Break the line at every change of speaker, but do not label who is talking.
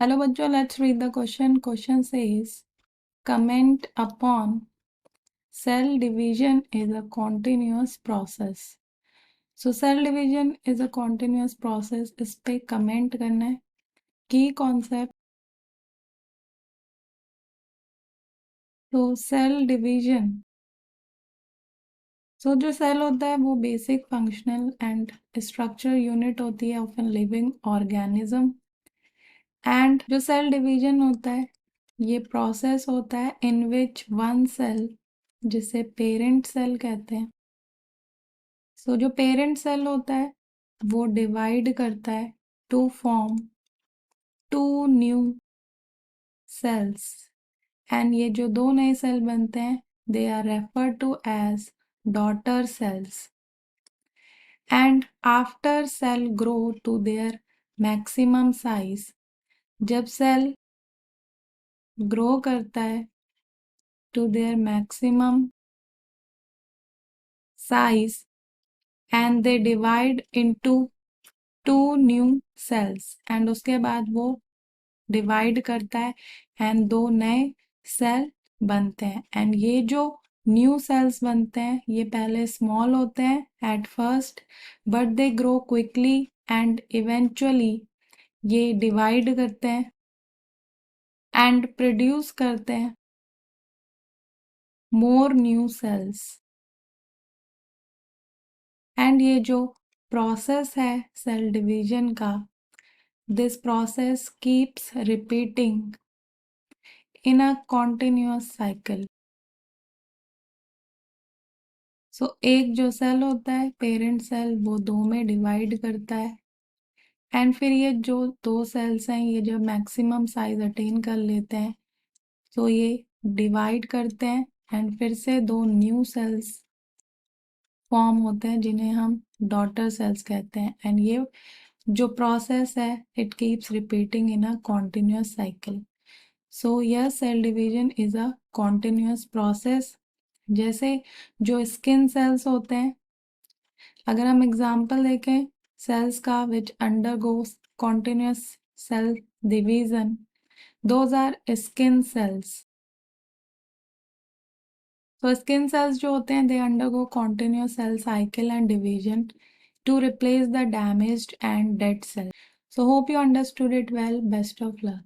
Hello bachcho, let's read the question. Question says, comment upon cell division is a continuous process. So cell division is a continuous process. इस पे comment करना है. Key concept. तो cell division. So जो cell होता है वो basic functional and structure unit होती है of a living organism. And जो cell division होता है ये प्रोसेस होता है इन विच वन सेल जिसे पेरेंट सेल कहते हैं. सो जो पेरेंट सेल होता है वो डिवाइड करता है to form two new cells. And ये जो दो नए सेल बनते हैं they are refer to as daughter cells. And after cell grow to their maximum size, जब सेल ग्रो करता है to their maximum size and they divide into two new cells. and उसके बाद वो डिवाइड करता है एंड दो नए सेल बनते हैं. एंड ये जो न्यू सेल्स बनते हैं ये पहले स्मॉल होते हैं at first but they grow quickly and eventually ये डिवाइड करते हैं एंड प्रोड्यूस करते हैं मोर न्यू सेल्स. एंड ये जो प्रोसेस है सेल डिवीजन का, this process keeps repeating in a continuous cycle. So एक जो सेल होता है पेरेंट सेल वो दो में डिवाइड करता है एंड फिर ये जो दो सेल्स हैं ये जब मैक्सिमम साइज अटेन कर लेते हैं तो ये डिवाइड करते हैं एंड फिर से दो न्यू सेल्स फॉर्म होते हैं जिन्हें हम डॉटर सेल्स कहते हैं. एंड ये जो प्रोसेस है it keeps repeating in a continuous cycle. So यह cell division is a continuous process. जैसे जो स्किन सेल्स होते हैं, अगर हम एग्जांपल देखें सेल्स का which undergoes continuous cell division, those are skin cells. So skin cells जो होते हैं they undergo continuous cell cycle and division to replace the damaged and dead cells. So hope you understood it well. Best of luck.